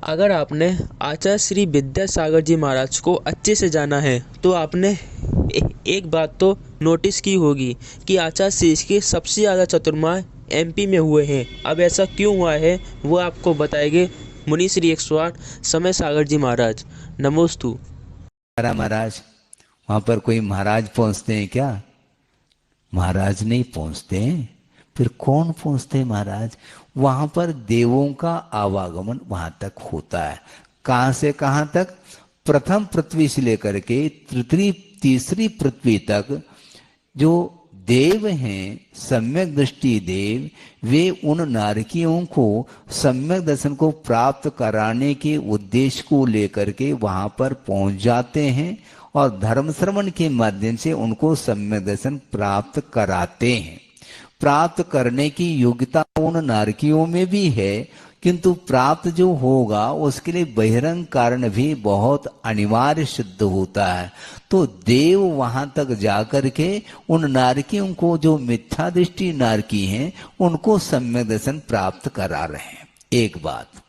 अगर आपने आचार्य श्री विद्यासागर जी महाराज को अच्छे से जाना है तो आपने एक बात तो नोटिस की होगी कि आचार्य श्री के सबसे ज़्यादा चतुर्मास एमपी में हुए हैं। अब ऐसा क्यों हुआ है वो आपको बताएंगे मुनि श्री 108 समय सागर जी महाराज। नमोस्तु। महाराज, वहां पर कोई महाराज पहुंचते हैं क्या? महाराज नहीं पहुंचते हैं। फिर कौन पहुंचते हैं महाराज? वहां पर देवों का आवागमन वहां तक होता है। कहां से कहां तक? प्रथम पृथ्वी से लेकर के तीसरी पृथ्वी तक जो देव हैं, सम्यक दृष्टि देव, वे उन नारकियों को सम्यक दर्शन को प्राप्त कराने के उद्देश्य को लेकर के वहां पर पहुंच जाते हैं और धर्म श्रवण के माध्यम से उनको सम्यक दर्शन प्राप्त कराते हैं। प्राप्त करने की योग्यता उन नारकियों में भी है, किंतु प्राप्त जो होगा उसके लिए बहिरंग कारण भी बहुत अनिवार्य सिद्ध होता है। तो देव वहां तक जाकर के उन नारकियों को, जो मिथ्या दृष्टि नारकी हैं, उनको सम्यक दर्शन प्राप्त करा रहे हैं। एक बात।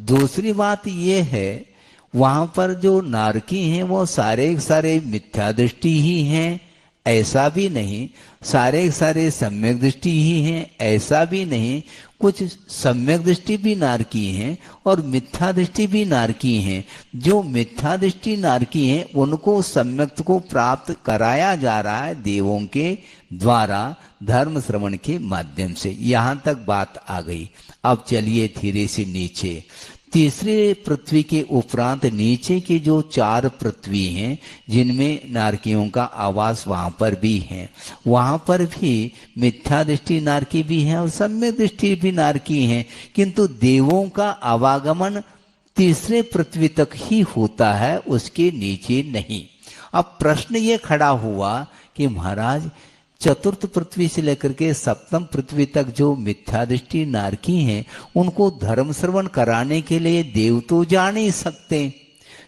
दूसरी बात यह है, वहां पर जो नारकी हैं वो सारे सारे मिथ्या दृष्टि ही हैं ऐसा भी नहीं, सारे सारे सम्यक दृष्टि ही हैं ऐसा भी नहीं। कुछ सम्यक दृष्टि भी नारकी हैं और मिथ्या दृष्टि भी नारकी हैं। जो मिथ्या दृष्टि नारकी हैं उनको सम्यक को प्राप्त कराया जा रहा है देवों के द्वारा धर्म श्रवण के माध्यम से। यहां तक बात आ गई। अब चलिए धीरे से नीचे। तीसरे पृथ्वी के उपरांत नीचे की जो 4 पृथ्वी हैं जिनमें नारकियों का आवास वहां पर भी है, वहां पर भी मिथ्या दृष्टि नारकी भी है और सम्यक दृष्टि भी नारकी है, किंतु देवों का आवागमन तीसरे पृथ्वी तक ही होता है, उसके नीचे नहीं। अब प्रश्न ये खड़ा हुआ कि महाराज चतुर्थ पृथ्वी से लेकर के सप्तम पृथ्वी तक जो मिथ्या दृष्टि नारकी हैं उनको धर्म श्रवण कराने के लिए देव तो जा नहीं सकते,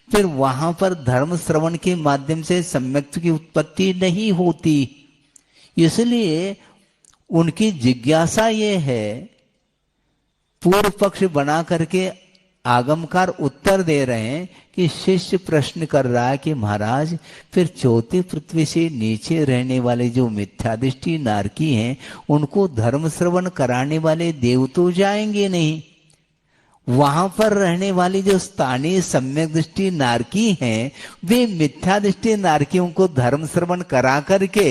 फिर वहां पर धर्म श्रवण के माध्यम से सम्यक की उत्पत्ति नहीं होती। इसलिए उनकी जिज्ञासा ये है, पूर्व पक्ष बना करके आगमकार उत्तर दे रहे हैं कि शिष्य प्रश्न कर रहा है कि महाराज फिर चौथी पृथ्वी से नीचे रहने वाले जो मिथ्या दृष्टि नारकी हैं उनको धर्म श्रवण कराने वाले देव तो जाएंगे नहीं, वहां पर रहने वाली जो स्थानीय सम्यक दृष्टि नारकी हैं वे मिथ्या दृष्टि नारकियों को धर्म श्रवण करा करके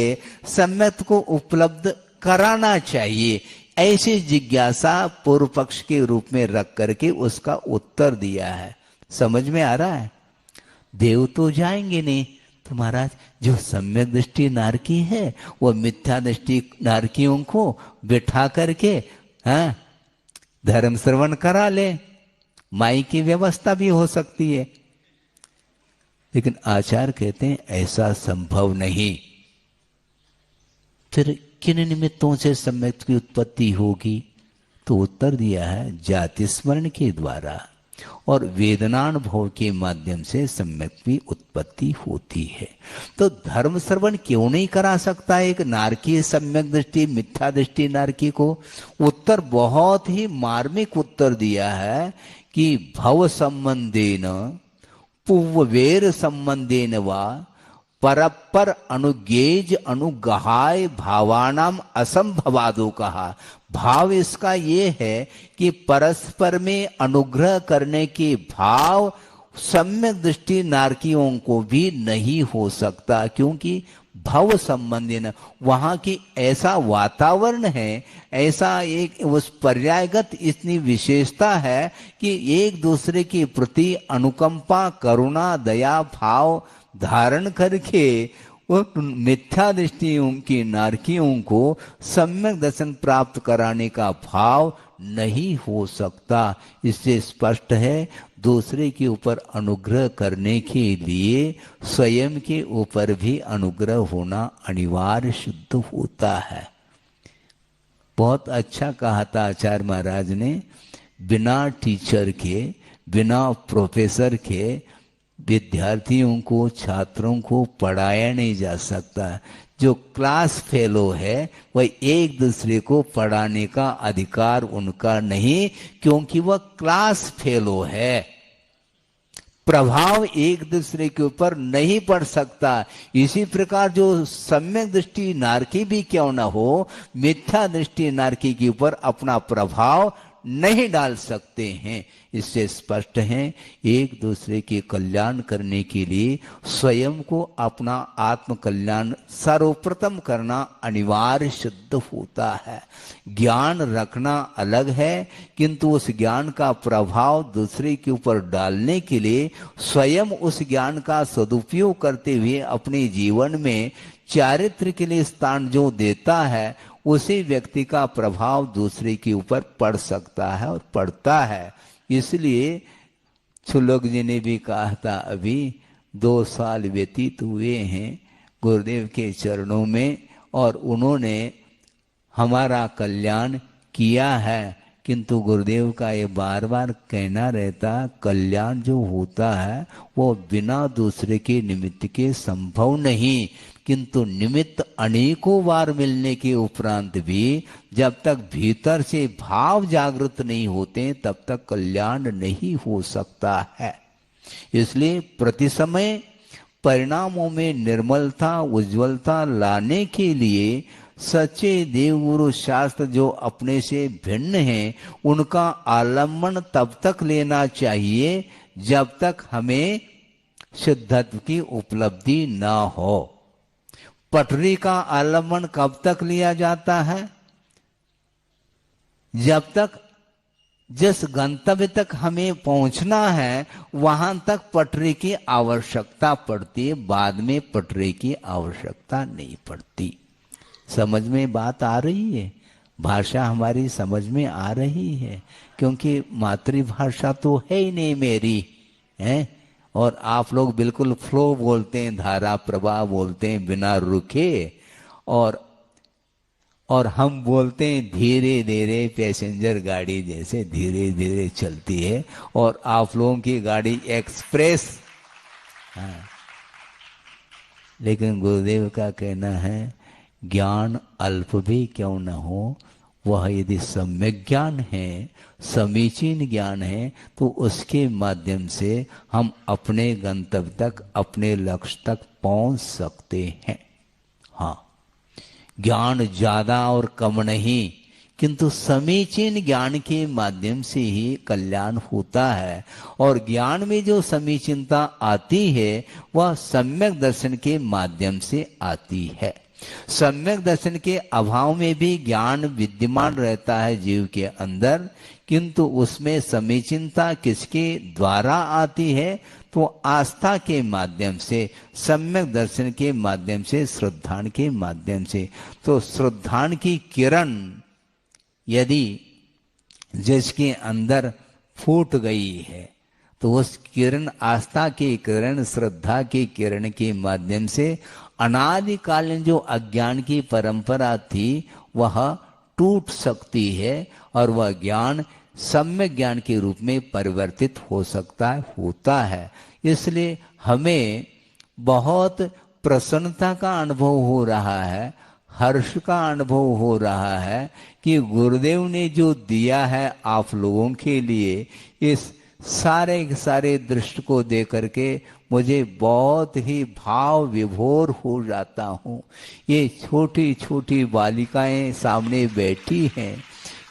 सम्यक को उपलब्ध कराना चाहिए। ऐसी जिज्ञासा पूर्व पक्ष के रूप में रख करके उसका उत्तर दिया है। समझ में आ रहा है? देव तो जाएंगे नहीं, तो महाराज जो सम्यक दृष्टि नारकी है वो मिथ्या दृष्टि नारकियों को बिठा करके धर्म श्रवण करा ले, माई की व्यवस्था भी हो सकती है। लेकिन आचार्य कहते हैं ऐसा संभव नहीं। फिर किन निमित्तों से सम्यक की उत्पत्ति होगी? तो उत्तर दिया है जाति स्मरण के द्वारा और वेदनानुभव के माध्यम से सम्यक की उत्पत्ति होती है। तो धर्म श्रवण क्यों नहीं करा सकता एक नारकी सम्यक दृष्टि मिथ्या दृष्टि नारकी को? उत्तर बहुत ही मार्मिक उत्तर दिया है कि भव संबंधेन पुव्वेर संबंधेन वा परपर अनुगेज अनुगहाय भावानाम असंभवादो कहा। भाव इसका ये है कि परस्पर में अनुग्रह करने के भाव सम्यक दृष्टि नारकियों को भी नहीं हो सकता, क्योंकि भव संबंधी न वहां की ऐसा वातावरण है, ऐसा एक उस पर्यायगत इतनी विशेषता है कि एक दूसरे के प्रति अनुकंपा करुणा दया भाव धारण करके वो मिथ्या दृष्टियों की नारकियों को सम्यक दर्शन प्राप्त कराने का भाव नहीं हो सकता। इससे स्पष्ट है दूसरे के ऊपर अनुग्रह करने के लिए स्वयं के ऊपर भी अनुग्रह होना अनिवार्य सिद्ध होता है। बहुत अच्छा कहा था आचार्य महाराज ने, बिना टीचर के बिना प्रोफेसर के विद्यार्थियों को छात्रों को पढ़ाया नहीं जा सकता। जो क्लास फेलो है वह एक दूसरे को पढ़ाने का अधिकार उनका नहीं, क्योंकि वह क्लास फेलो है। प्रभाव एक दूसरे के ऊपर नहीं पड़ सकता। इसी प्रकार जो सम्यक दृष्टि नारकी भी क्यों न हो, मिथ्या दृष्टि नारकी के ऊपर अपना प्रभाव नहीं डाल सकते हैं। इससे स्पष्ट है एक दूसरे के कल्याण करने के लिए स्वयं को अपना आत्म कल्याण सर्वप्रथम करना अनिवार्य सिद्ध होता है। ज्ञान रखना अलग है, किंतु उस ज्ञान का प्रभाव दूसरे के ऊपर डालने के लिए स्वयं उस ज्ञान का सदुपयोग करते हुए अपने जीवन में चारित्र के लिए स्थान जो देता है, उसी व्यक्ति का प्रभाव दूसरे के ऊपर पड़ सकता है और पड़ता है। इसलिए छुलोक जी ने भी कहा था, अभी 2 साल व्यतीत हुए हैं गुरुदेव के चरणों में और उन्होंने हमारा कल्याण किया है, किंतु गुरुदेव का ये बार बार कहना रहता, कल्याण जो होता है वो बिना दूसरे के निमित्त के संभव नहीं, किंतु निमित्त अनेकों बार मिलने के उपरांत भी जब तक भीतर से भाव जागृत नहीं होते तब तक कल्याण नहीं हो सकता है। इसलिए प्रति समय परिणामों में निर्मलता उज्ज्वलता लाने के लिए सच्चे देवगुरु शास्त्र जो अपने से भिन्न हैं उनका आलम्बन तब तक लेना चाहिए जब तक हमें शुद्धत्व की उपलब्धि न हो। पटरी का आलम्बन कब तक लिया जाता है? जब तक जिस गंतव्य तक हमें पहुंचना है वहां तक पटरी की आवश्यकता पड़ती है, बाद में पटरी की आवश्यकता नहीं पड़ती। समझ में बात आ रही है? भाषा हमारी समझ में आ रही है? क्योंकि मातृभाषा तो है ही नहीं मेरी, है, और आप लोग बिल्कुल फ्लो बोलते हैं, धारा प्रवाह बोलते हैं बिना रुके, और हम बोलते हैं धीरे धीरे, पैसेंजर गाड़ी जैसे धीरे धीरे चलती है, और आप लोगों की गाड़ी एक्सप्रेस। हाँ, लेकिन गुरुदेव का कहना है ज्ञान अल्प भी क्यों न हो, वह यदि सम्यक ज्ञान है, समीचीन ज्ञान है, तो उसके माध्यम से हम अपने गंतव्य तक, अपने लक्ष्य तक पहुंच सकते हैं। हाँ, ज्ञान ज्यादा और कम नहीं, किंतु समीचीन ज्ञान के माध्यम से ही कल्याण होता है। और ज्ञान में जो समीचीनता आती है वह सम्यक दर्शन के माध्यम से आती है। सम्यक दर्शन के अभाव में भी ज्ञान विद्यमान रहता है जीव के अंदर, किंतु उसमें समीचीनता किसके द्वारा आती है? तो आस्था के माध्यम से, सम्यक दर्शन के माध्यम से, श्रद्धान के माध्यम से। तो श्रद्धान की किरण यदि जिसके अंदर फूट गई है तो उस किरण, आस्था की किरण, श्रद्धा की किरण के माध्यम से अनादिकालीन जो अज्ञान की परंपरा थी वह टूट सकती है और वह ज्ञान सम्यक ज्ञान के रूप में परिवर्तित हो सकता है, होता है। इसलिए हमें बहुत प्रसन्नता का अनुभव हो रहा है, हर्ष का अनुभव हो रहा है कि गुरुदेव ने जो दिया है आप लोगों के लिए, इस सारे के सारे दृष्टि को देख करके मुझे बहुत ही भाव विभोर हो जाता हूँ। ये छोटी छोटी बालिकाएं सामने बैठी हैं,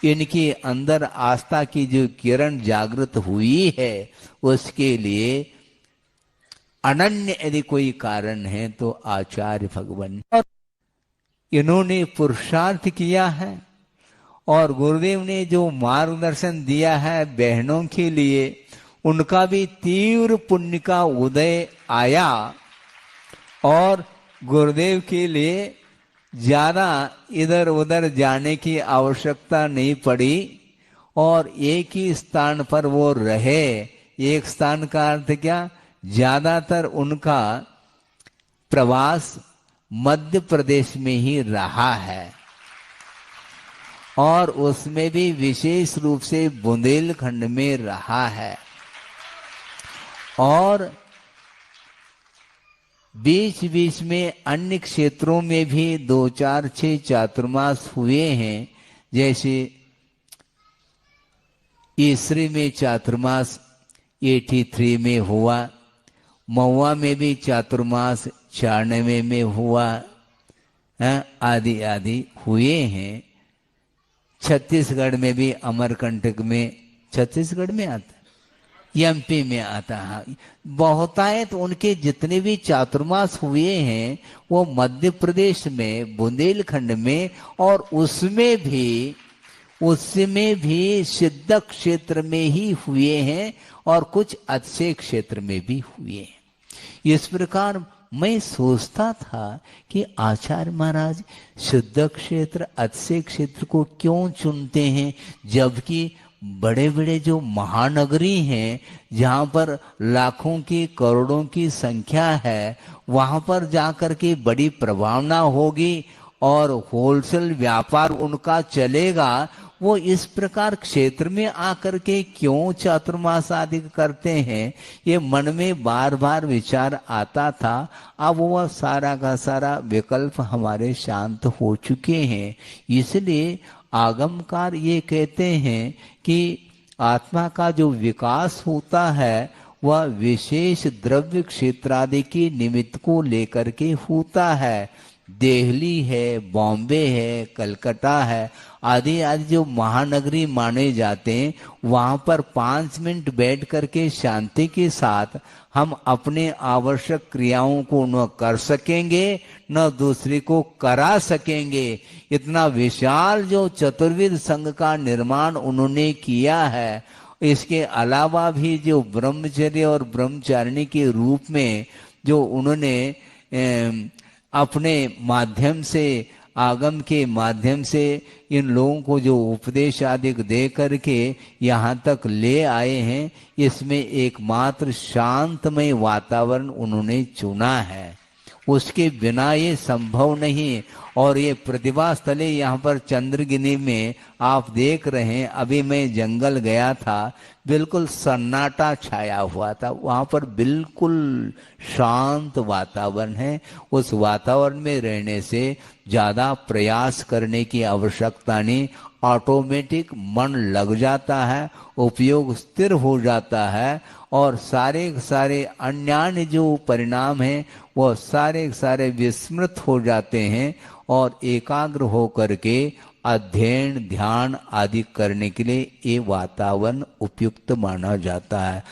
इनके अंदर आस्था की जो किरण जागृत हुई है उसके लिए अनन्य यदि कोई कारण है तो आचार्य भगवान, इन्होंने पुरुषार्थ किया है और गुरुदेव ने जो मार्गदर्शन दिया है बहनों के लिए, उनका भी तीव्र पुण्य का उदय आया और गुरुदेव के लिए ज्यादा इधर उधर जाने की आवश्यकता नहीं पड़ी और एक ही स्थान पर वो रहे। एक स्थान का अर्थ क्या? ज्यादातर उनका प्रवास मध्य प्रदेश में ही रहा है और उसमें भी विशेष रूप से बुंदेलखंड में रहा है। और बीच बीच में अन्य क्षेत्रों में भी 2 4 6 चातुर्मास हुए हैं। जैसे ईसरी में चातुर्मास 83 में हुआ, महुआ में भी चातुर्मास 96 में हुआ, आदि आदि हुए हैं। छत्तीसगढ़ में भी अमरकंटक में, छत्तीसगढ़ में आता है, एमपी में आता है, बहुतायत उनके जितने भी चातुर्मास हुए हैं वो मध्य प्रदेश में, बुंदेलखंड में, और उसमें भी सिद्ध क्षेत्र में ही हुए हैं और कुछ अच्छे क्षेत्र में भी हुए हैं। इस प्रकार मैं सोचता था कि आचार्य महाराज शुद्ध क्षेत्र अच्छे क्षेत्र को क्यों चुनते हैं, जबकि बड़े बड़े जो महानगरी हैं जहाँ पर लाखों की करोड़ों की संख्या है, वहाँ पर जाकर के बड़ी प्रभावना होगी और होलसेल व्यापार उनका चलेगा। वो इस प्रकार क्षेत्र में आकर के क्यों चातुर्मास आदि करते हैं, ये मन में बार बार विचार आता था। अब वह सारा का सारा विकल्प हमारे शांत हो चुके हैं। इसलिए आगमकार ये कहते हैं कि आत्मा का जो विकास होता है वह विशेष द्रव्य क्षेत्रादि के निमित्त को लेकर के होता है। दिल्ली है, बॉम्बे है, कलकत्ता है, आदि आदि जो महानगरी माने जाते हैं, वहाँ पर 5 मिनट बैठ करके शांति के साथ हम अपने आवश्यक क्रियाओं को न कर सकेंगे न दूसरे को करा सकेंगे। इतना विशाल जो चतुर्विध संघ का निर्माण उन्होंने किया है, इसके अलावा भी जो ब्रह्मचर्य और ब्रह्मचारिणी के रूप में जो उन्होंने अपने माध्यम से, आगम के माध्यम से इन लोगों को जो उपदेश आदि दे करके यहाँ तक ले आए हैं, इसमें एकमात्र शांतमय वातावरण उन्होंने चुना है। उसके बिना ये संभव नहीं। और ये प्रतिभा स्थले यहाँ पर चंद्रगिरी में आप देख रहे हैं, अभी मैं जंगल गया था, बिल्कुल सन्नाटा छाया हुआ था, वहाँ पर बिल्कुल शांत वातावरण है। उस वातावरण में रहने से ज़्यादा प्रयास करने की आवश्यकता नहीं, ऑटोमेटिक मन लग जाता है, उपयोग स्थिर हो जाता है और सारे सारे अन्य जो परिणाम हैं वो सारे सारे विस्मृत हो जाते हैं और एकाग्र हो करके अध्ययन ध्यान आदि करने के लिए ये वातावरण उपयुक्त माना जाता है।